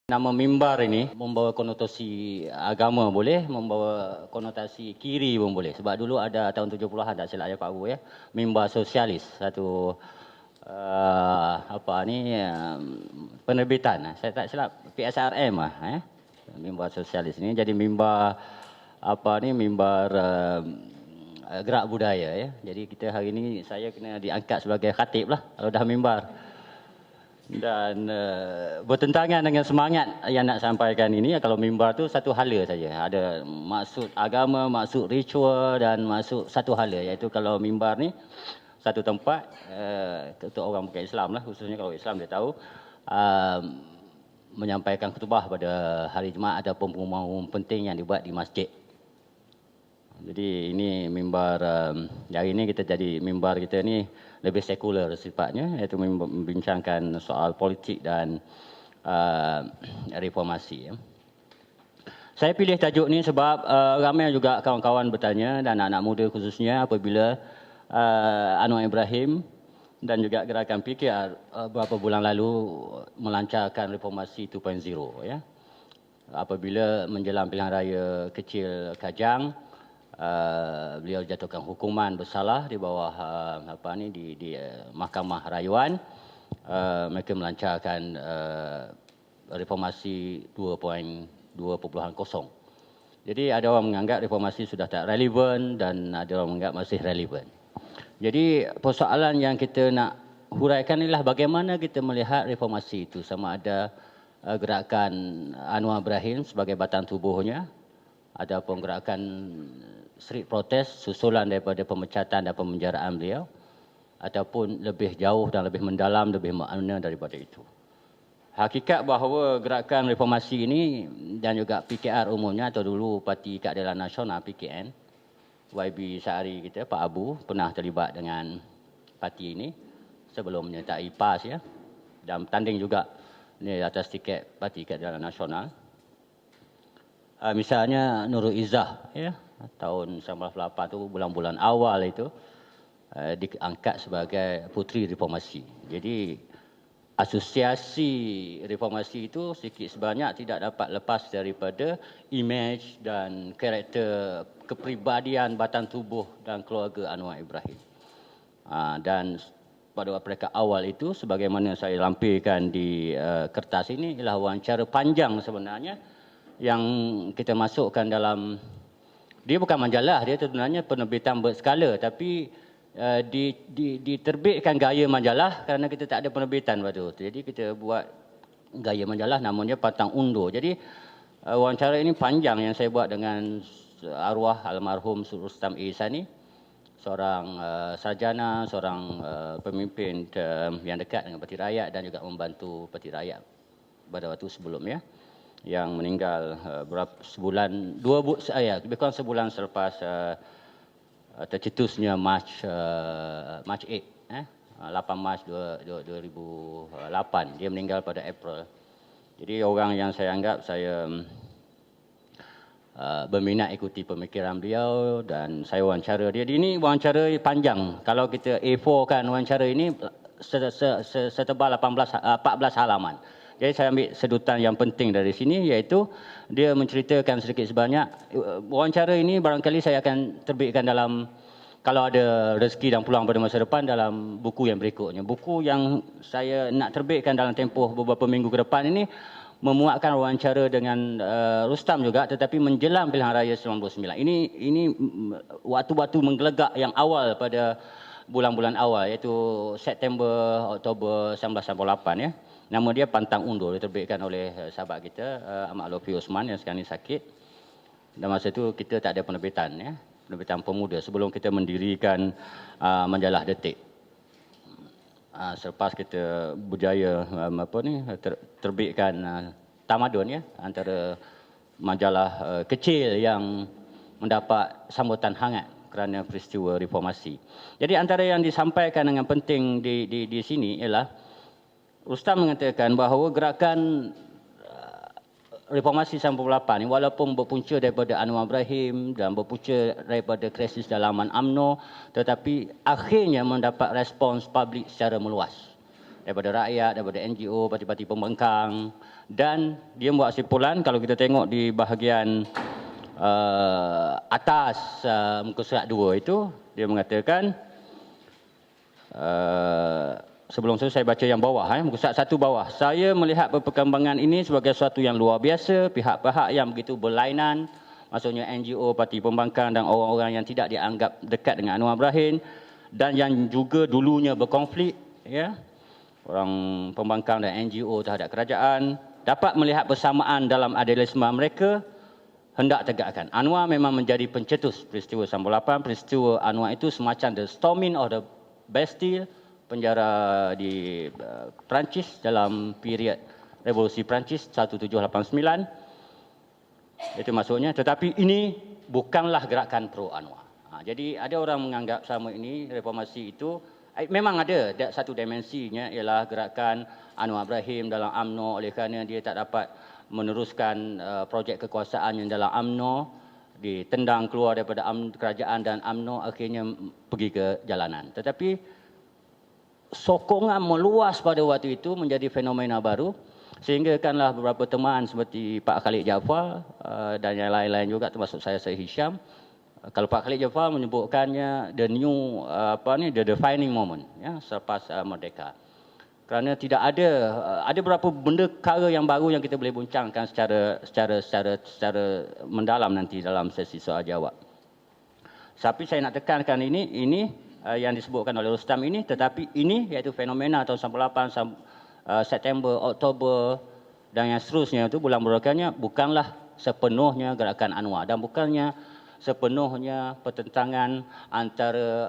Nama mimbar ini membawa konotasi agama boleh, membawa konotasi kiri pun boleh. Sebab dulu ada tahun 70-an tak silap ya Pak Abu ya, mimbar sosialis, satu penerbitan. Saya tak silap PSRM mimbar sosialis ini jadi mimbar mimbar gerak budaya ya. Jadi kita hari ini saya kena diangkat sebagai khatib lah kalau dah mimbar. Dan bertentangan dengan semangat yang nak sampaikan ini, kalau mimbar tu satu hala saja. Ada maksud agama, maksud ritual dan maksud satu hala, iaitu kalau mimbar ni satu tempat untuk orang bukan Islam lah, khususnya kalau Islam dia tahu menyampaikan khutbah pada hari Jumaat ataupun pengumuman penting yang dibuat di masjid. Jadi ini mimbar hari ini kita jadi mimbar kita ni lebih sekular sifatnya, iaitu membincangkan soal politik dan reformasi. Saya pilih tajuk ni sebab ramai juga kawan-kawan bertanya dan anak-anak muda khususnya apabila Anwar Ibrahim dan juga gerakan PKR beberapa bulan lalu melancarkan reformasi 2.0 ya. Apabila menjelang pilihan raya kecil Kajang, beliau jatuhkan hukuman bersalah di bawah di Mahkamah Rayuan. Mereka melancarkan reformasi 2.0. Jadi ada orang menganggap reformasi sudah tak relevan dan ada orang menganggap masih relevan. Jadi persoalan yang kita nak huraikan ialah bagaimana kita melihat reformasi itu, sama ada gerakan Anwar Ibrahim sebagai batang tubuhnya ataupun gerakan street protest susulan daripada pemecatan dan pemenjaraan beliau, ataupun lebih jauh dan lebih mendalam, lebih makna daripada itu. Hakikat bahawa gerakan reformasi ini dan juga PKR umumnya atau dulu Parti Keadilan Nasional PKN, YB sehari kita Pak Abu pernah terlibat dengan parti ini sebelum menyertai PAS ya, dan bertanding juga ni atas tiket Parti Keadilan Nasional. Misalnya Nurul Izzah ya, tahun 1998 tu bulan-bulan awal itu diangkat sebagai puteri reformasi. Jadi asosiasi reformasi itu sedikit sebanyak tidak dapat lepas daripada imej dan karakter kepribadian batang tubuh dan keluarga Anwar Ibrahim. Dan pada mereka awal itu, sebagaimana saya lampirkan di kertas ini, ialah wawancara panjang sebenarnya yang kita masukkan dalam, dia bukan majalah, dia sebenarnya penerbitan berskala, tapi diterbitkan gaya majalah kerana kita tak ada penerbitan waktu itu. Jadi kita buat gaya majalah, namanya Pantang Undur. Jadi wawancara ini panjang yang saya buat dengan arwah almarhum Rustam Ihsani, seorang sarjana, seorang pemimpin yang dekat dengan Parti Rakyat dan juga membantu Parti Rakyat pada waktu sebelumnya, yang meninggal lebih kurang sebulan selepas tercetusnya March 8 Mac 2008. Dia meninggal pada April. Jadi orang yang saya anggap saya berminat ikuti pemikiran beliau dan saya wawancara dia. Ini wawancara panjang. Kalau kita A4 kan wawancara ini setebal 14 halaman. Jadi saya ambil sedutan yang penting dari sini, iaitu dia menceritakan sedikit sebanyak. Wawancara ini barangkali saya akan terbitkan dalam, kalau ada rezeki dan peluang pada masa depan, dalam buku yang berikutnya. Buku yang saya nak terbitkan dalam tempoh beberapa minggu ke depan ini memuatkan wawancara dengan Rustam juga, tetapi menjelang pilihan raya 99. Ini waktu-waktu menggelegak yang awal pada bulan-bulan awal, iaitu September, Oktober 1998 ya. Nama dia Pantang Undur, diterbitkan oleh sahabat kita Ahmad Lofi Osman yang sekarang ini sakit. Dan masa itu kita tak ada penerbitan ya, penerbitan pemuda sebelum kita mendirikan majalah Detik. Selepas kita berjaya terbitkan Tamadun ya, antara majalah kecil yang mendapat sambutan hangat kerana peristiwa reformasi. Jadi antara yang disampaikan dengan penting di sini ialah Rustam mengatakan bahawa gerakan reformasi 98 ini walaupun berpunca daripada Anwar Ibrahim dan berpunca daripada krisis dalaman UMNO, tetapi akhirnya mendapat respons publik secara meluas. daripada rakyat, daripada NGO, parti-parti pembangkang, dan dia buat simpulan kalau kita tengok di bahagian atas muka surat 2 itu, dia mengatakan sebelum itu saya baca yang bawah, muka surat 1 bawah. Saya melihat perkembangan ini sebagai sesuatu yang luar biasa. Pihak-pihak yang begitu berlainan, maksudnya NGO, parti pembangkang dan orang-orang yang tidak dianggap dekat dengan Anwar Ibrahim dan yang juga dulunya berkonflik, ya, orang pembangkang dan NGO terhadap kerajaan, dapat melihat persamaan dalam idealisme mereka hendak tegakkan. Anwar memang menjadi pencetus peristiwa 98. Peristiwa Anwar itu semacam the storming of the Bastille, penjara di Perancis dalam period Revolusi Perancis 1789. Itu maksudnya. Tetapi ini bukanlah gerakan pro Anwar. Jadi ada orang menganggap selama ini reformasi itu memang ada satu dimensinya, ialah gerakan Anwar Ibrahim dalam UMNO oleh kerana dia tak dapat meneruskan projek kekuasaan yang dalam UMNO, ditendang keluar daripada kerajaan dan UMNO, akhirnya pergi ke jalanan. Tetapi sokongan meluas pada waktu itu menjadi fenomena baru, sehingga kanlah beberapa teman seperti Pak Khalid Jaafar dan yang lain-lain juga, termasuk saya Hisham. Kalau Pak Khalid Jaafar menyebutkannya the new the defining moment, ya, selepas merdeka. Kerana tidak ada beberapa benda perkara yang baru yang kita boleh bincangkan secara mendalam nanti dalam sesi soal jawab. Tapi saya nak tekankan ini yang disebutkan oleh Rustam ini, tetapi ini iaitu fenomena tahun 98, September, Oktober dan yang seterusnya itu, bulan-bulannya bukanlah sepenuhnya gerakan Anwar dan bukannya sepenuhnya pertentangan antara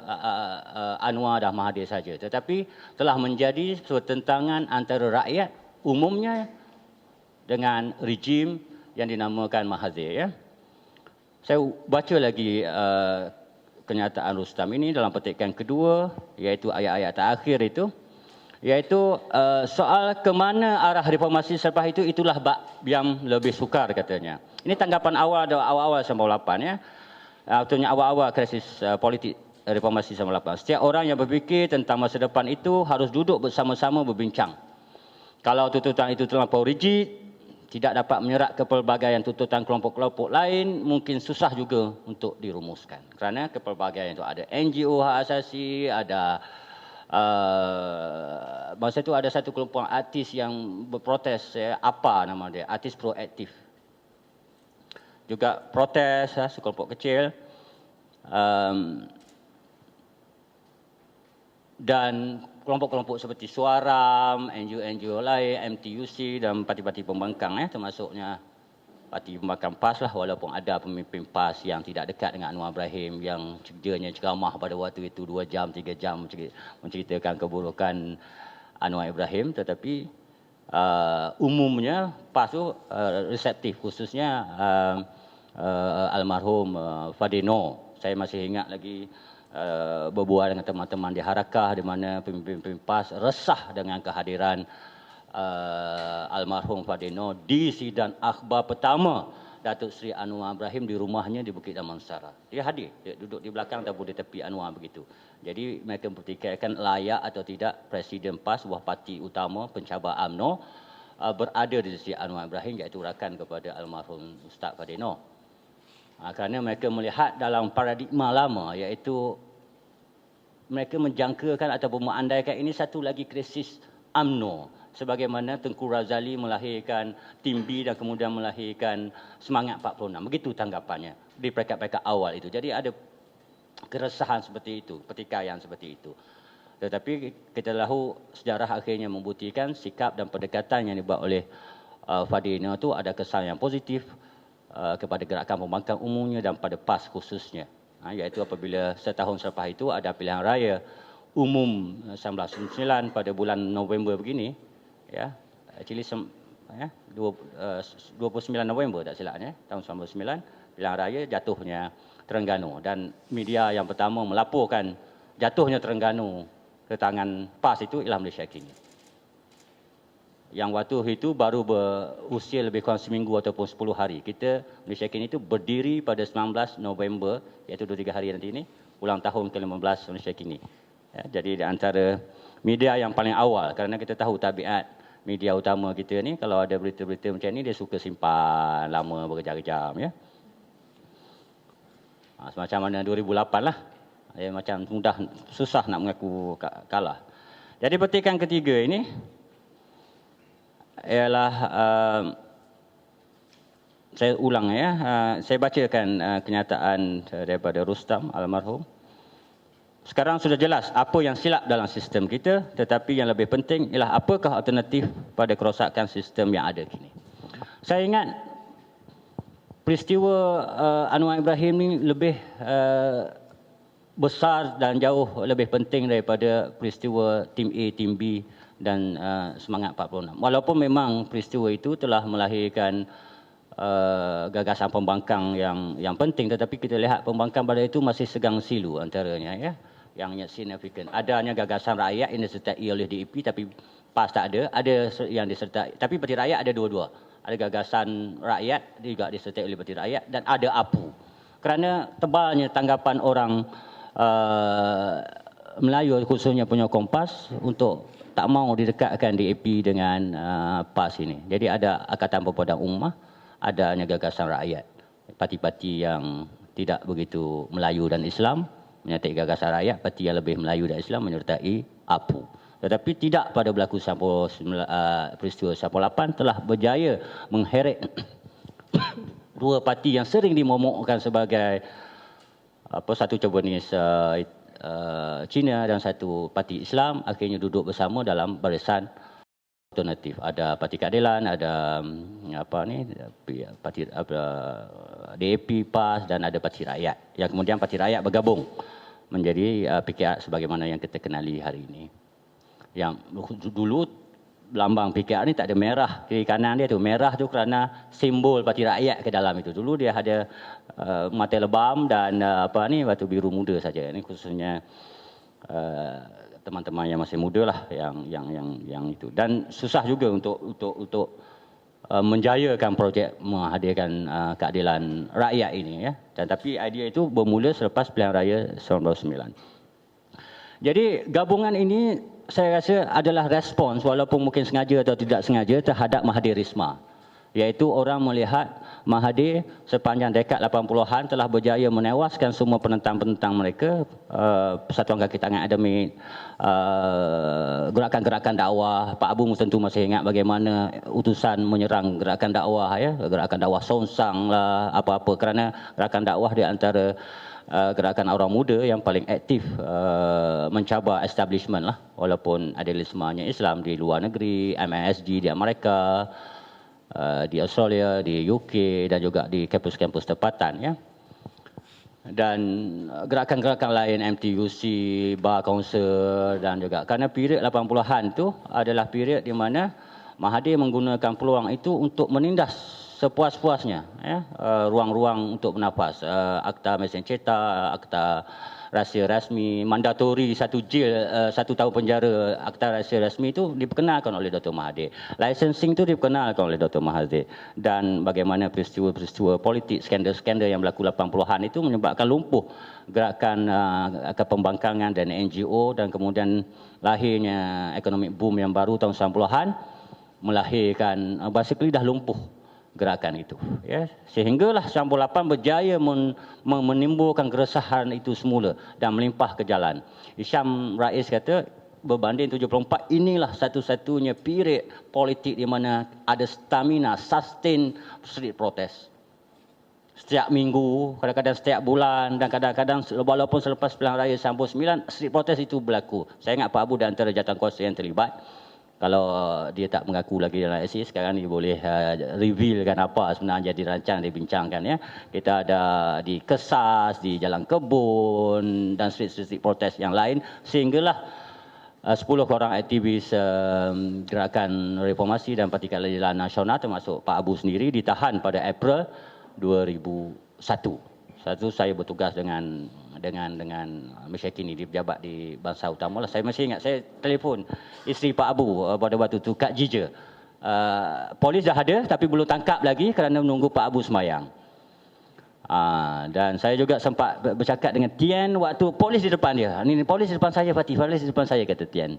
Anwar dan Mahathir saja, tetapi telah menjadi pertentangan antara rakyat umumnya dengan rejim yang dinamakan Mahathir, ya. Saya baca lagi kenyataan Rustam ini dalam petikan kedua, iaitu ayat-ayat terakhir itu, iaitu soal ke mana arah reformasi selepas itu, itulah bab yang lebih sukar katanya. Ini tanggapan awal 98, ya. Artinya awal-awal krisis politik reformasi 98. Setiap orang yang berfikir tentang masa depan itu harus duduk bersama-sama berbincang. Kalau tuntutan itu terlampau rigid, tidak dapat menyerap kepelbagaian tuntutan kelompok-kelompok lain, mungkin susah juga untuk dirumuskan. Kerana kepelbagaian itu ada NGO hak asasi, ada masa itu ada satu kelompok artis yang berprotes, ya, apa nama dia, artis proaktif. Juga protes, sekelompok kecil, dan kelompok-kelompok seperti Suaram, NGO lain, MTUC dan parti-parti pembangkang, termasuknya parti pembangkang PAS lah, walaupun ada pemimpin PAS yang tidak dekat dengan Anwar Ibrahim yang kerjanya ceramah pada waktu itu 2 jam, 3 jam menceritakan keburukan Anwar Ibrahim, tetapi umumnya PAS tu reseptif, khususnya almarhum Fadeno. Saya masih ingat lagi berbual dengan teman-teman di Harakah di mana pemimpin PAS resah dengan kehadiran almarhum Fadeno di sidang akhbar pertama Datuk Seri Anwar Ibrahim di rumahnya di Bukit Damansara. Dia hadir, dia duduk di belakang ataupun di tepi Anwar begitu. Jadi mereka mempertikaikan layak atau tidak Presiden PAS, sebuah parti utama pencabar UMNO, berada di sisi Anwar Ibrahim, iaitu rakan kepada almarhum Ustaz Fadeno. Kerana mereka melihat dalam paradigma lama, iaitu mereka menjangkakan ataupun mengandaikan ini satu lagi krisis UMNO, sebagaimana Tengku Razali melahirkan Tim B dan kemudian melahirkan Semangat 46. Begitu tanggapannya di peringkat-peringkat awal itu. Jadi ada keresahan seperti itu, pertikaian seperti itu. Tetapi kita tahu sejarah akhirnya membuktikan sikap dan pendekatan yang dibuat oleh Fadeno itu ada kesan yang positif kepada gerakan pembangkang umumnya dan pada PAS khususnya. Iaitu apabila setahun selepas itu ada pilihan raya umum 1999 pada bulan November begini, ya, actually 29 November tak silapnya, tahun 1999, pilihan raya jatuhnya Terengganu, dan media yang pertama melaporkan jatuhnya Terengganu ke tangan PAS itu ialah Malaysia Kini. Yang waktu itu baru berusia lebih kurang seminggu ataupun 10 hari. Kita, Malaysia Kini itu berdiri pada 19 November, iaitu 2-3 hari nanti ini, ulang tahun ke-15 Malaysia Kini. Ya, jadi di antara media yang paling awal, kerana kita tahu tabiat media utama kita ni, kalau ada berita-berita macam ni dia suka simpan lama berjam-jam ya. Semacam mana 2008 lah. Macam susah nak mengaku kalah. Jadi petikan ketiga ini ialah saya ulang ya, saya bacakan kenyataan daripada Rustam almarhum. Sekarang sudah jelas apa yang silap dalam sistem kita, tetapi yang lebih penting ialah apakah alternatif pada kerosakan sistem yang ada kini. Saya ingat peristiwa Anwar Ibrahim ni lebih besar dan jauh lebih penting daripada peristiwa tim A, tim B dan Semangat 46. Walaupun memang peristiwa itu telah melahirkan gagasan pembangkang yang penting, tetapi kita lihat pembangkang pada itu masih segang silu antaranya ya, yang signifikan. Adanya gagasan rakyat yang disertai oleh DAP tapi PAS tak ada yang disertai, tapi Parti Rakyat ada dua-dua. Ada gagasan rakyat juga disertai oleh Parti Rakyat dan ada APU. Kerana tebalnya tanggapan orang Melayu khususnya penyokong PAS untuk tak mau didekatkan DAP dengan PAS ini. Jadi ada Angkatan Pemuda Ummah, adanya gagasan rakyat. Parti-parti yang tidak begitu Melayu dan Islam menyertai gagasan rakyat, parti yang lebih Melayu dan Islam menyertai APU. Tetapi tidak pada berlaku peristiwa 98 telah berjaya mengheret dua parti yang sering dimomokkan sebagai satu comunis Cina dan satu parti Islam akhirnya duduk bersama dalam barisan alternatif. Ada Parti Keadilan, ada parti DAP, PAS dan ada Parti Rakyat. Yang kemudian Parti Rakyat bergabung menjadi PKR sebagaimana yang kita kenali hari ini. Yang dulu lambang PKR ni tak ada merah kiri kanan dia tu. Merah tu kerana simbol Parti Rakyat ke dalam itu. Dulu dia ada mata lebam dan batu biru muda saja. Ini khususnya teman-teman yang masih muda lah yang itu. Dan susah juga untuk menjayakan projek menghadirkan keadilan rakyat ini ya. Dan tapi idea itu bermula selepas pilihan raya 1999. Jadi gabungan ini saya rasa adalah respons walaupun mungkin sengaja atau tidak sengaja terhadap Mahathir Risma. Iaitu orang melihat Mahathir sepanjang dekad 80-an telah berjaya menewaskan semua penentang-penentang mereka, Persatuan Kaki Tangan Akademik, gerakan-gerakan dakwah. Pak Abu tentu masih ingat bagaimana utusan menyerang gerakan dakwah ya, gerakan dakwah Sonsang lah, apa-apa, kerana gerakan dakwah di antara gerakan orang muda yang paling aktif mencabar establishment lah, walaupun idealismenya Islam di luar negeri, MISG di Amerika, di Australia, di UK dan juga di kampus-kampus tempatan ya. Dan gerakan-gerakan lain MTUC, Bar Council dan juga kerana period 80-an tu adalah period di mana Mahathir menggunakan peluang itu untuk menindas sepuas-puasnya ya, ruang-ruang untuk bernafas. Akta Mesin Cetak, Akta Rahsia Rasmi, mandatori satu tahun penjara. Akta Rahsia Rasmi itu diperkenalkan oleh Dr. Mahathir. Licensing itu diperkenalkan oleh Dr. Mahathir. Dan bagaimana peristiwa-peristiwa politik, skandal-skandal yang berlaku 80-an itu menyebabkan lumpuh gerakan pembangkangan dan NGO, dan kemudian lahirnya economic boom yang baru tahun 90-an melahirkan basically dah lumpuh gerakan itu ya, sehinggalah 98 berjaya menimbulkan keresahan itu semula dan melimpah ke jalan. Hisham Rais kata berbanding 74 inilah satu-satunya period politik di mana ada stamina sustain street protest setiap minggu, kadang-kadang setiap bulan, dan kadang-kadang walaupun selepas pilihan raya 99 street protest itu berlaku. Saya ingat Pak Abu dan antara jawatankuasa yang terlibat. Kalau dia tak mengaku lagi dalam SC, sekarang dia boleh revealkan apa sebenarnya dirancang, dibincangkan ya. Kita ada di Kesas, di Jalan Kebun dan street protest yang lain, sehinggalah 10 orang aktivis gerakan reformasi dan Parti Keadilan Nasional termasuk Pak Abu sendiri ditahan pada April 2001. Satu saya bertugas dengan Masyakini di pejabat di Bangsa Utama lah. Saya masih ingat saya telefon isteri Pak Abu pada waktu itu, Kak Jija. Polis dah ada tapi belum tangkap lagi kerana menunggu Pak Abu semayang. Dan saya juga sempat bercakap dengan Tian waktu polis di depan dia. Ini polis di depan saya, Fatih, polis di depan saya, kata Tian.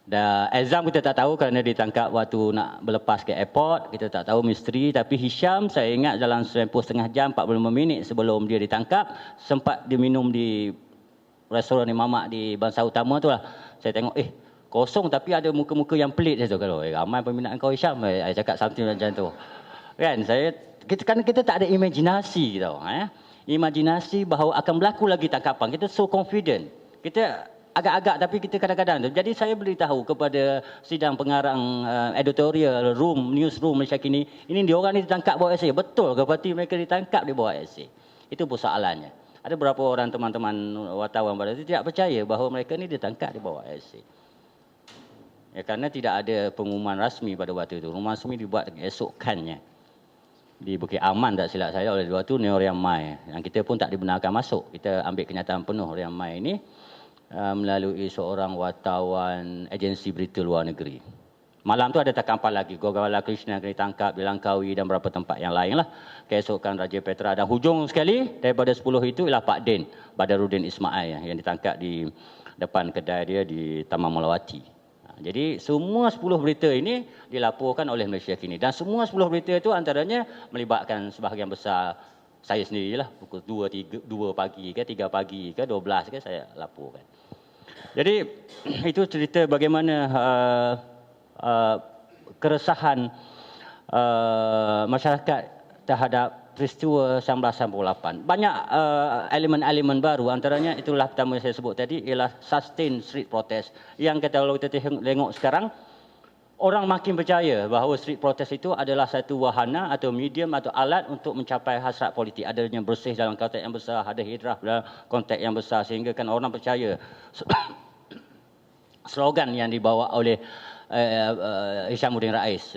Dan Azam kita tak tahu kerana ditangkap waktu nak berlepas ke airport. Kita tak tahu misteri. Tapi Hisham saya ingat dalam tempoh setengah jam 45 minit sebelum dia ditangkap. Sempat dia minum di restoran ni Mamak di Bangsa Utama tu lah. Saya tengok kosong tapi ada muka-muka yang pelik saya tu. Kalau ramai peminat kau Hisham. Saya cakap something macam tu. Kan kerana kita tak ada imajinasi tau. Imajinasi bahawa akan berlaku lagi tangkapan. Kita so confident. Kita agak-agak tapi kita kadang-kadang tu. Jadi saya beritahu kepada sidang pengarang editorial room, newsroom Malaysia Kini, ini diorang ni ditangkap bawah SA. Betul ke parti mereka ditangkap di bawah SA? Itu persoalannya. Ada beberapa orang teman-teman wartawan pada itu tidak percaya bahawa mereka ni ditangkap di bawah SA. Ya, kerana tidak ada pengumuman rasmi pada waktu itu. Pengumuman rasmi dibuat esokannya. Di Bukit Aman tak silap saya oleh waktu Neo Riam Mai. Yang kita pun tak dibenarkan masuk. Kita ambil kenyataan penuh Riam Mai ini melalui seorang wartawan agensi berita luar negeri. Malam tu ada tangkapan lagi. Gogawala Krishna kena ditangkap di Langkawi dan beberapa tempat yang lain lah. Keesokan Raja Petra. Dan hujung sekali daripada 10 itu ialah Pak Din, Badaruddin Ismail yang ditangkap di depan kedai dia di Taman Melawati. Jadi semua 10 berita ini dilaporkan oleh Malaysia Kini. Dan semua 10 berita itu antaranya melibatkan sebahagian besar saya sendirilah. Pukul 2 pagi ke 3 pagi ke 12 ke saya laporkan. Jadi itu cerita bagaimana keresahan masyarakat terhadap peristiwa 1998. Banyak elemen-elemen baru, antaranya itulah pertama yang saya sebut tadi ialah sustain street protest. Yang kalau kita tengok sekarang, orang makin percaya bahawa street protest itu adalah satu wahana atau medium atau alat untuk mencapai hasrat politik. Adanya bersih dalam konteks yang besar, ada hidrah dalam konteks yang besar sehingga kan orang percaya slogan yang dibawa oleh Hishamuddin Rais,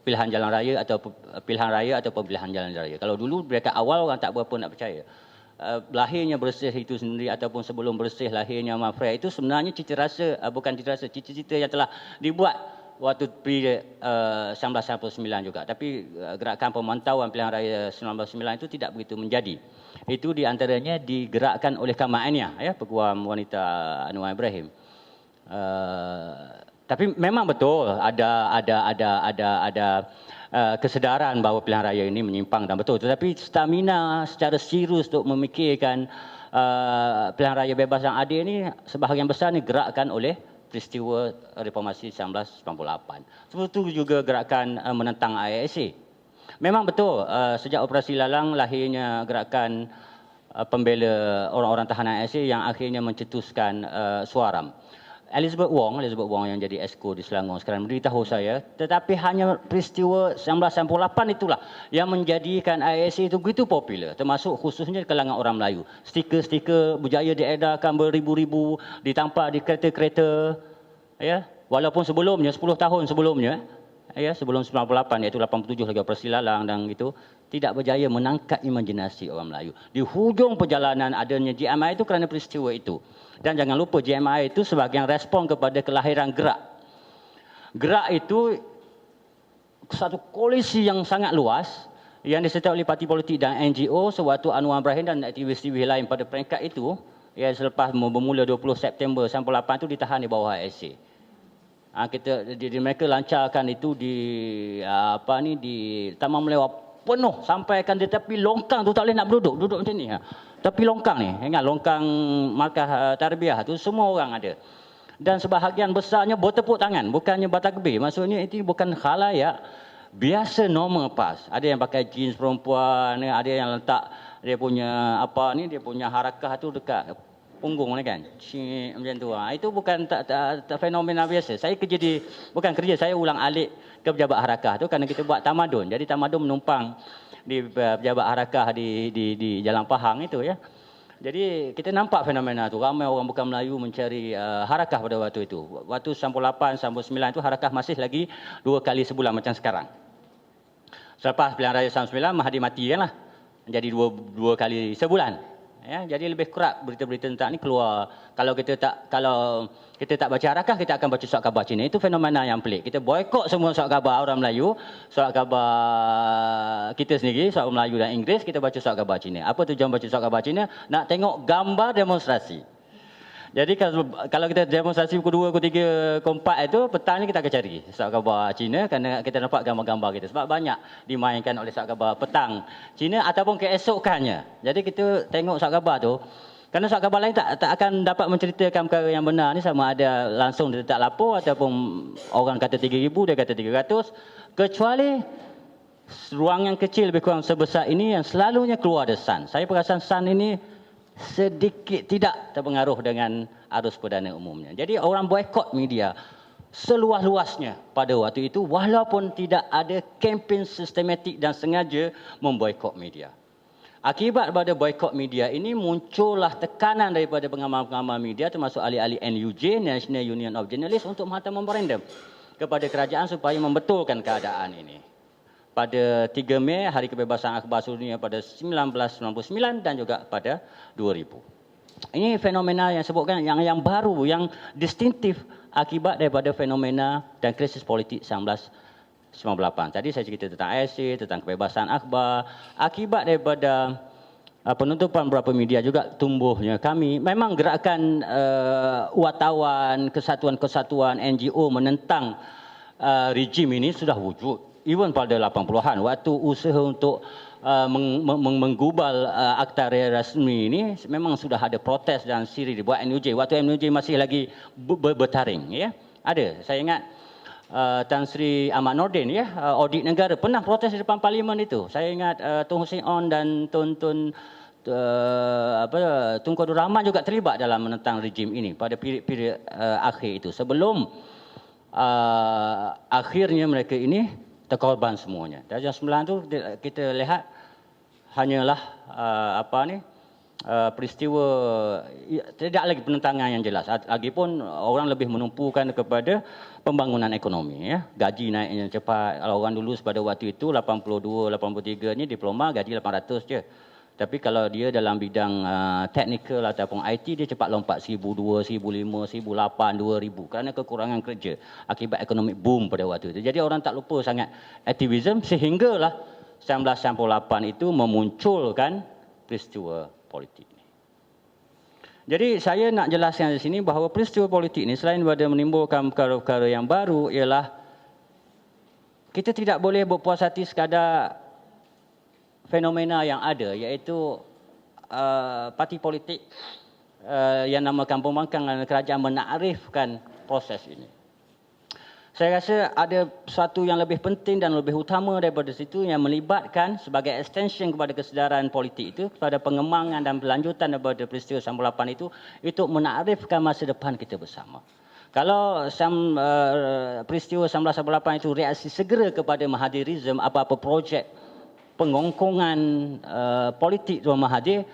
pilihan jalan raya atau pemilihan jalan raya. Kalau dulu mereka awal orang tak berapa nak percaya. Lahirnya bersih itu sendiri ataupun sebelum bersih lahirnya Mafreh itu sebenarnya cita-cita yang telah dibuat waktu period 1999 juga. Tapi gerakan pemantauan pilihan raya 1999 itu tidak begitu menjadi. Itu di antaranya digerakkan oleh Kamal Ania, Peguam Wanita Anwar Ibrahim. Tapi memang betul ada kesedaran bahawa pilihan raya ini menyimpang dan betul. Tetapi stamina secara serius untuk memikirkan pilihan raya bebas yang adil ini sebahagian besar ni gerakkan oleh peristiwa reformasi 1998. Seperti itu juga gerakan menentang ISA. Memang betul sejak operasi Lalang lahirnya gerakan pembela orang-orang tahanan ISA yang akhirnya mencetuskan Suaram. Elizabeth Wong yang jadi Esko di Selangor sekarang memberitahu saya, tetapi hanya peristiwa 1998 itulah yang menjadikan ISA itu begitu popular, termasuk khususnya di kalangan orang Melayu. Stiker-stiker berjaya diedarkan beribu-ribu, ditampak di kereta-kereta, walaupun sebelumnya 10 tahun sebelumnya, sebelum 98 iaitu 87 lagi operasi Lalang dan itu tidak berjaya menangkap imajinasi orang Melayu. Di hujung perjalanan adanya GMI itu kerana peristiwa itu. Dan jangan lupa GMI itu sebagai respon kepada kelahiran gerak. Gerak itu satu koalisi yang sangat luas yang disertai oleh parti politik dan NGO sewaktu Anwar Ibrahim dan aktivis-aktivis lain pada peringkat itu selepas bermula 20 September 1998 itu ditahan di bawah SA. Mereka lancarkan itu di Taman Melawati penuh sampaikan di tepi longkang tu tak boleh nak duduk macam ni. Tepi longkang ni, ingat longkang markah tarbiyah tu semua orang ada. Dan sebahagian besarnya bertepuk tangan, bukannya bertakbir. Maksudnya itu bukan khalayak biasa normal pas. Ada yang pakai jeans perempuan, ada yang letak dia punya dia punya harakah tu dekat punggung ni kan. Macam tu. Itu bukan tak fenomena biasa. Saya saya ulang alik ke pejabat harakah tu kerana kita buat tamadun. Jadi tamadun menumpang di pejabat harakah di Jalan Pahang itu Jadi kita nampak fenomena tu. Ramai orang bukan Melayu mencari harakah pada waktu itu. Waktu 98, 99 itu harakah masih lagi 2 kali sebulan macam sekarang. Selepas pilihan raya 99 Mahathir mati kan lah. Jadi dua kali sebulan. Jadi lebih kerap berita-berita tentang ni keluar. Kalau kita tak baca harakah, kita akan baca surat khabar Cina. Itu fenomena yang pelik. Kita boykot semua surat khabar orang Melayu, surat khabar kita sendiri, surat Melayu dan Inggeris, kita baca surat khabar Cina. Apa tujuan baca surat khabar Cina? Nak tengok gambar demonstrasi. Jadi kalau kita demonstrasi pukul 2, pukul 3, pukul 4 itu, petang ni kita akan cari surat khabar Cina kerana kita nampak gambar-gambar kita. Sebab banyak dimainkan oleh surat khabar petang Cina ataupun keesokannya. Jadi kita tengok surat khabar tu, kerana surat khabar lain tak akan dapat menceritakan perkara yang benar ni, sama ada langsung dia tak lapor ataupun orang kata 3,000, dia kata 300. Kecuali ruang yang kecil lebih kurang sebesar ini yang selalunya keluar ada Sun. Saya perasan Sun ini sedikit tidak terpengaruh dengan arus perdana umumnya. Jadi orang boikot media seluas-luasnya pada waktu itu walaupun tidak ada kempen sistematik dan sengaja memboikot media. Akibat pada boikot media ini muncullah tekanan daripada pengamal-pengamal media termasuk ahli-ahli NUJ, National Union of Journalists, untuk menghantar memorandum kepada kerajaan supaya membetulkan keadaan ini. Pada 3 Mei, Hari Kebebasan Akhbar Seluruh Dunia pada 1999 dan juga pada 2000. Ini fenomena yang sebutkan yang baru, yang distintif akibat daripada fenomena dan krisis politik 1998. Tadi saya cerita tentang ISA, tentang kebebasan akhbar. Akibat daripada penutupan beberapa media juga tumbuhnya kami. Memang gerakan wartawan, kesatuan-kesatuan NGO menentang rejim ini sudah wujud. Even pada 80-an, waktu usaha untuk menggubal Akta Rasmi ini, memang sudah ada protes dan siri dibuat NUJ. Waktu NUJ masih lagi bertaring, ya. Ada, saya ingat Tan Sri Ahmad Nordin, ya, audit negara pernah protes di depan parlimen itu. Saya ingat Tun Hussein On dan Tunku Abdul Rahman juga terlibat dalam menentang rejim ini pada period akhir itu. Sebelum akhirnya mereka ini terkorban semuanya. Dari jam 9 tu kita lihat hanyalah peristiwa, tidak lagi penentangan yang jelas. Lagipun orang lebih menumpukan kepada pembangunan ekonomi, ya. Gaji naiknya cepat. Kalau orang dulu pada waktu itu 82, 83 ni diploma gaji 800 je. Tapi kalau dia dalam bidang teknikal ataupun IT, dia cepat lompat 1,200, 1,500, 1,800, 2,000 kerana kekurangan kerja akibat ekonomi boom pada waktu itu. Jadi orang tak lupa sangat aktivisme sehinggalah 1998 itu memunculkan peristiwa politik ini. Jadi saya nak jelaskan di sini bahawa peristiwa politik ini selain daripada menimbulkan perkara-perkara yang baru ialah kita tidak boleh berpuas hati sekadar fenomena yang ada, iaitu parti politik yang namakan pembangkang dan kerajaan menakrifkan proses ini. Saya rasa ada satu yang lebih penting dan lebih utama daripada situ yang melibatkan sebagai extension kepada kesedaran politik itu, kepada pengembangan dan berlanjutan daripada peristiwa 98 itu menakrifkan masa depan kita bersama. Kalau peristiwa 1998 itu reaksi segera kepada Mahathiriism, apa-apa projek pengongkongan politik Tuan Mahathir,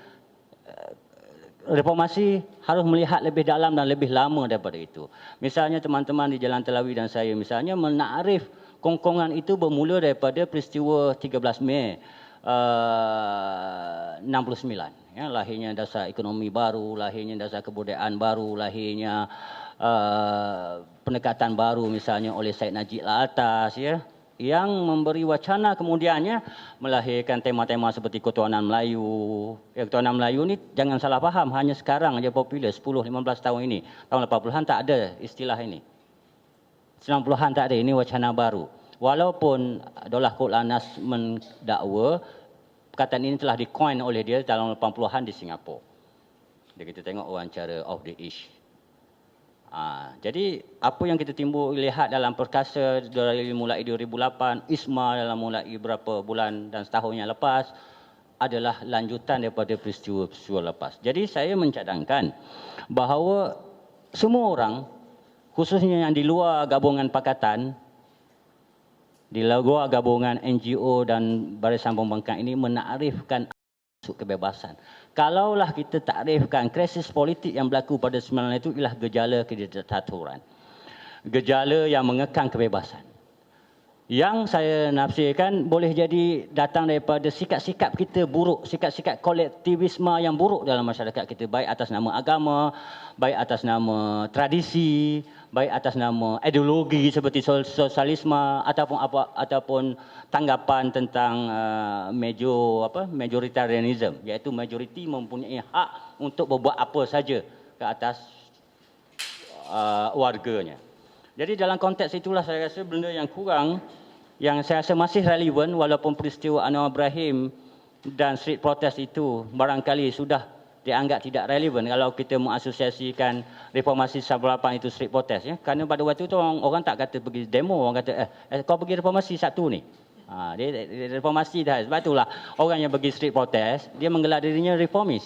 reformasi harus melihat lebih dalam dan lebih lama daripada itu. Misalnya teman-teman di Jalan Telawi dan saya misalnya menakrif kongkongan itu bermula daripada peristiwa 13 Mei 69. Ya, lahirnya dasar ekonomi baru, lahirnya dasar kebudayaan baru, lahirnya pendekatan baru misalnya oleh Syed Najib Al-Atas, ya, yang memberi wacana kemudiannya melahirkan tema-tema seperti Ketuhanan Melayu. Ketuhanan Melayu ni jangan salah faham, hanya sekarang aja popular, 10-15 tahun ini. Tahun 80-an tak ada istilah ini. 90-an tak ada, ini wacana baru. Walaupun Daulah Kod Lanas mendakwa perkataan ini telah di-coin oleh dia dalam 80-an di Singapura. Jadi kita tengok wawancara of the East. Jadi apa yang kita lihat dalam perkasa dari mulai 2008, ISMA dalam mulai beberapa bulan dan setahun yang lepas adalah lanjutan daripada peristiwa-peristiwa lepas. Jadi saya mencadangkan bahawa semua orang, khususnya yang di luar gabungan pakatan, di luar gabungan NGO dan barisan pembangkang ini menakrifkan kebebasan. Kalaulah kita takrifkan krisis politik yang berlaku pada 9 itu ialah gejala kediktaturan. Gejala yang mengekang kebebasan. Yang saya nafsirkan boleh jadi datang daripada sikap-sikap kita buruk, sikap-sikap kolektivisme yang buruk dalam masyarakat kita, baik atas nama agama, baik atas nama tradisi, baik atas nama ideologi seperti sosialisme ataupun tanggapan tentang majoritarianism, iaitu majoriti mempunyai hak untuk berbuat apa saja ke atas warganya. Jadi dalam konteks itulah saya rasa benda yang kurang yang saya rasa masih relevan walaupun peristiwa Anwar Ibrahim dan street protest itu barangkali sudah dianggap tidak relevan kalau kita mengasosiasikan reformasi 98 itu street protest ya. Kerana pada waktu itu orang tak kata pergi demo, orang kata kau pergi reformasi Sabtu ni. Dia reformasi dah. Sebab itulah orang yang pergi street protest dia menggelar dirinya reformis.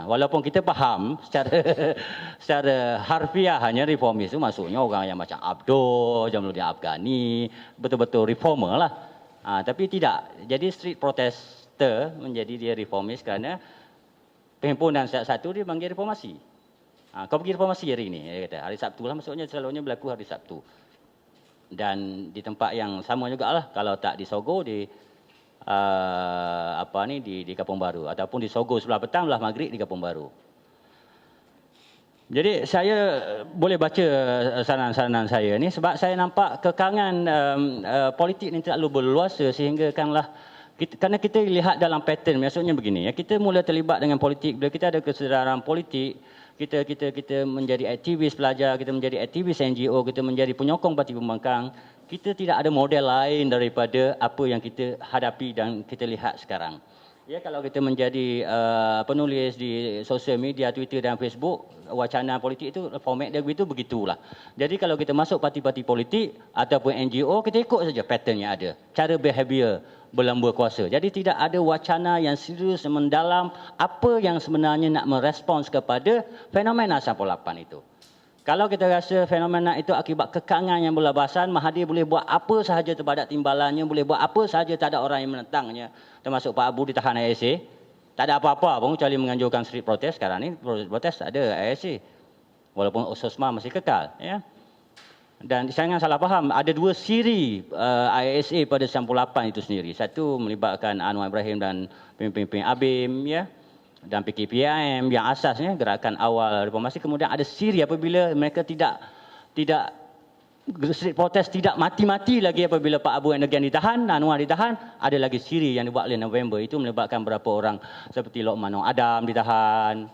Walaupun kita faham secara harfiah hanya reformis itu maksudnya orang yang macam Abdul, Jamaluddin Afghani, betul-betul reformer lah. Tapi tidak. Jadi street protester menjadi dia reformis kerana perhimpunan satu dia panggil reformasi. Kau pergi reformasi hari ini, dia kata. Hari Sabtu lah maksudnya selalunya berlaku hari Sabtu. Dan di tempat yang sama jugalah kalau tak di Sogo di di Kampung Baru ataupun di Sogo sebelah petang belah maghrib di Kampung Baru. Jadi saya boleh baca saran-saran saya ni sebab saya nampak kekangan politik ni terlalu berluasa sehingga kerana kita lihat dalam pattern maksudnya begini ya, kita mula terlibat dengan politik bila kita ada kesedaran politik, kita menjadi aktivis pelajar, kita menjadi aktivis NGO, kita menjadi penyokong parti pembangkang, kita tidak ada model lain daripada apa yang kita hadapi dan kita lihat sekarang. Ya, kalau kita menjadi penulis di sosial media, Twitter dan Facebook, wacana politik itu format dia begitulah. Jadi kalau kita masuk parti-parti politik ataupun NGO, kita ikut saja pattern yang ada, cara behavior berlambua kuasa. Jadi tidak ada wacana yang serius yang mendalam apa yang sebenarnya nak merespons kepada fenomena 98 itu. Kalau kita rasa fenomena itu akibat kekangan yang berlabasan, Mahathir boleh buat apa sahaja terhadap timbalannya, boleh buat apa sahaja, tak ada orang yang menentangnya. Termasuk Pak Abu ditahan ISA. Tak ada apa-apa pun kecuali menganjurkan street protest. Sekarang ni protest tak ada ISA. Walaupun OSOSMA masih kekal. Ya. Dan jangan salah faham, ada dua siri ISA pada 98 itu sendiri. Satu melibatkan Anwar Ibrahim dan pemimpin ABIM, ya, dan PKPIM yang asasnya gerakan awal reformasi. Kemudian ada siri apabila mereka tidak street protest tidak mati-mati lagi apabila Pak Abu Energan ditahan, Anwar ditahan. Ada lagi siri yang dibuat oleh November itu melibatkan beberapa orang seperti Lokman Adam ditahan,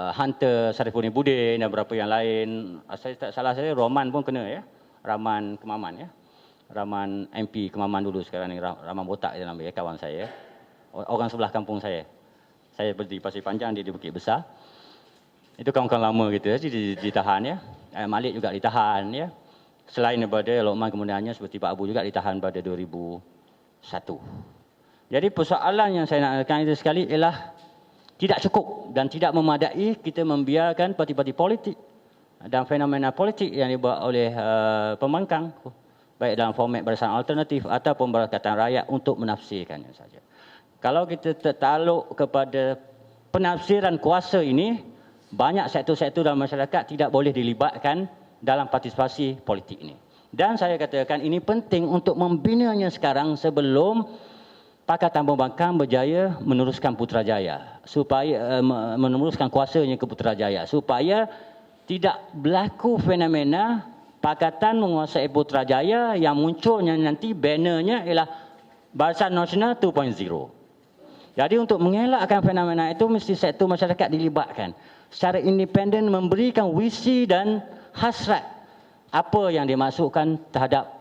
Hunter Sarifuddin Budin dan beberapa yang lain. Saya tak salah saya Roman pun kena ya. Rahman Kemaman ya. Rahman MP Kemaman dulu, sekarang ni Rahman Botak dia nama ya, kawan saya. Orang sebelah kampung saya. Saya berdiri Pasir Panjang, dia di Bukit Besar. Itu kawan-kawan lama kita ditahan ya. Malik juga ditahan ya. Selain daripada Lokman kemudiannya seperti Pak Abu juga ditahan pada 2001. Jadi persoalan yang saya nak tekan itu sekali ialah tidak cukup dan tidak memadai kita membiarkan parti-parti politik dan fenomena politik yang dibuat oleh pembangkang baik dalam format barisan alternatif ataupun Perikatan Rakyat untuk menafsirkannya saja. Kalau kita tertaluk kepada penafsiran kuasa ini, banyak sektor-sektor dalam masyarakat tidak boleh dilibatkan dalam partisipasi politik ini. Dan saya katakan ini penting untuk membinanya sekarang sebelum Pakatan Pembangkang berjaya meneruskan Putrajaya, supaya meneruskan kuasanya ke Putrajaya, supaya tidak berlaku fenomena Pakatan menguasai Putrajaya yang munculnya nanti bannernya ialah Barisan Nasional 2.0. Jadi untuk mengelakkan fenomena itu mesti sektor masyarakat dilibatkan secara independen, memberikan visi dan hasrat apa yang dimasukkan terhadap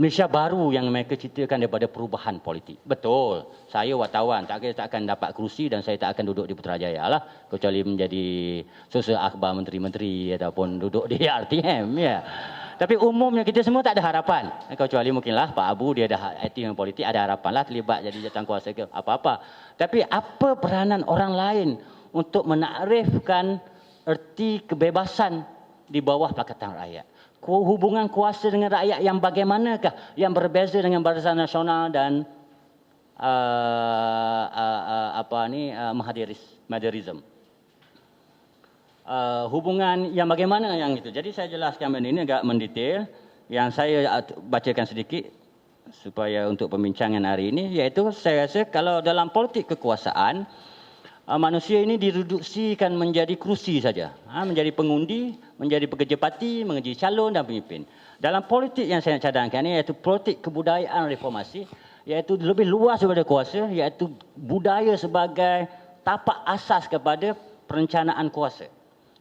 Malaysia baru yang mereka ceritakan daripada perubahan politik. Betul, saya wartawan, tak akan dapat kerusi dan saya tak akan duduk di Putrajaya lah, kecuali menjadi sosial akhbar menteri-menteri ataupun duduk di RTM ya. Tapi umumnya kita semua tak ada harapan, kecuali mungkinlah Pak Abu dia dah aktif dengan politik, ada harapan lah terlibat jadi jawatankuasa ke apa-apa. Tapi apa peranan orang lain untuk menakrifkan erti kebebasan di bawah Pakatan Rakyat? Hubungan kuasa dengan rakyat yang bagaimanakah yang berbeza dengan Barisan Nasional dan Mahathirisim? Hubungan yang bagaimana yang itu? Jadi saya jelaskan ini agak mendetail, yang saya bacakan sedikit supaya untuk pembincangan hari ini, iaitu saya rasa kalau dalam politik kekuasaan, manusia ini direduksikan menjadi kerusi saja, menjadi pengundi, menjadi pekerja parti, menjadi calon dan pemimpin. Dalam politik yang saya nak cadangkan ini iaitu politik kebudayaan reformasi, iaitu lebih luas daripada kuasa, iaitu budaya sebagai tapak asas kepada perencanaan kuasa.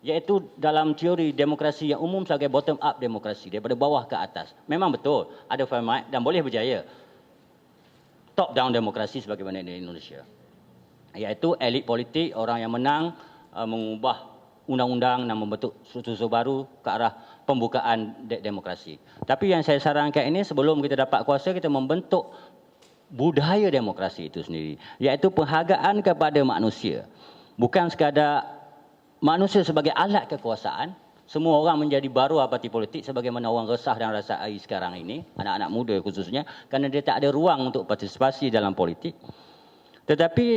Iaitu dalam teori demokrasi yang umum sebagai bottom up demokrasi, daripada bawah ke atas. Memang betul, ada format dan boleh berjaya. Top down demokrasi sebagaimana di Indonesia. Iaitu elit politik, orang yang menang, mengubah undang-undang dan membentuk struktur baru ke arah pembukaan demokrasi. Tapi yang saya sarankan ini, sebelum kita dapat kuasa, kita membentuk budaya demokrasi itu sendiri. Iaitu penghargaan kepada manusia. Bukan sekadar manusia sebagai alat kekuasaan. Semua orang menjadi baru parti politik sebagaimana orang resah dan rasa air sekarang ini, anak-anak muda khususnya, kerana dia tak ada ruang untuk partisipasi dalam politik. Tetapi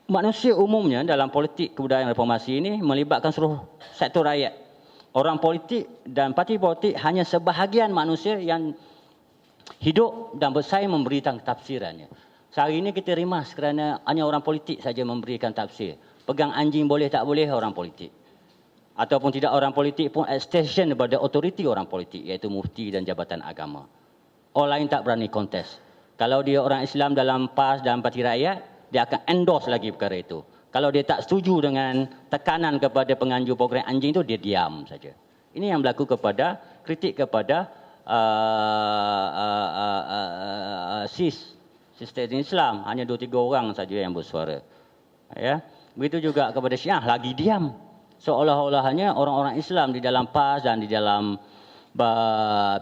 manusia umumnya dalam politik kebudayaan reformasi ini melibatkan seluruh sektor rakyat. Orang politik dan parti politik hanya sebahagian manusia yang hidup dan bersaing memberikan tafsirannya. Sehari ini kita rimas kerana hanya orang politik saja memberikan tafsir. Pegang anjing boleh tak boleh orang politik. Ataupun tidak orang politik pun extension daripada otoriti orang politik, iaitu mufti dan jabatan agama. Orang lain tak berani kontes. Kalau dia orang Islam dalam PAS dan Parti Rakyat, dia akan endorse lagi perkara itu. Kalau dia tak setuju dengan tekanan kepada penganjur program anjing itu, dia diam saja. Ini yang berlaku kepada kritik kepada SIS, Sistem Islam. Hanya 2-3 orang saja yang bersuara. Ya. Begitu juga kepada Syiah, lagi diam. Seolah-olahnya orang-orang Islam di dalam PAS dan di dalam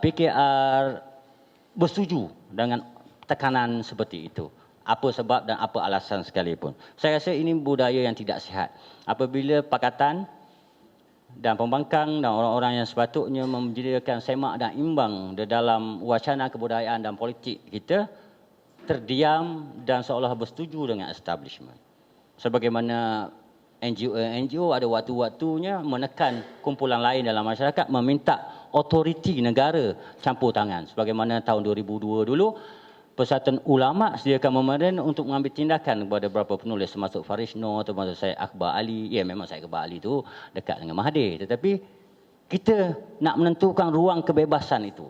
PKR bersetuju dengan tekanan seperti itu. Apa sebab dan apa alasan sekalipun. Saya rasa ini budaya yang tidak sihat. Apabila pakatan dan pembangkang dan orang-orang yang sepatutnya menjadikan semak dan imbang di dalam wacana kebudayaan dan politik kita terdiam dan seolah bersetuju dengan establishment. Sebagaimana NGO ada waktu-waktunya menekan kumpulan lain dalam masyarakat meminta otoriti negara campur tangan. Sebagaimana tahun 2002 dulu, Persatuan Ulama sediakan memoran untuk mengambil tindakan kepada beberapa penulis termasuk Faris Noor, termasuk Syed Akbar Ali. Ya, memang Syed Akbar Ali itu dekat dengan Mahathir. Tetapi kita nak menentukan ruang kebebasan itu.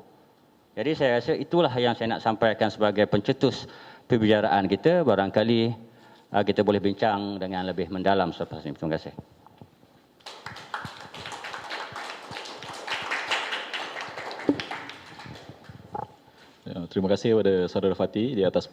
Jadi saya rasa itulah yang saya nak sampaikan sebagai pencetus perbicaraan kita. Barangkali kita boleh bincang dengan lebih mendalam selepas ini. Terima kasih. Terima kasih kepada Saudara Fatty di atas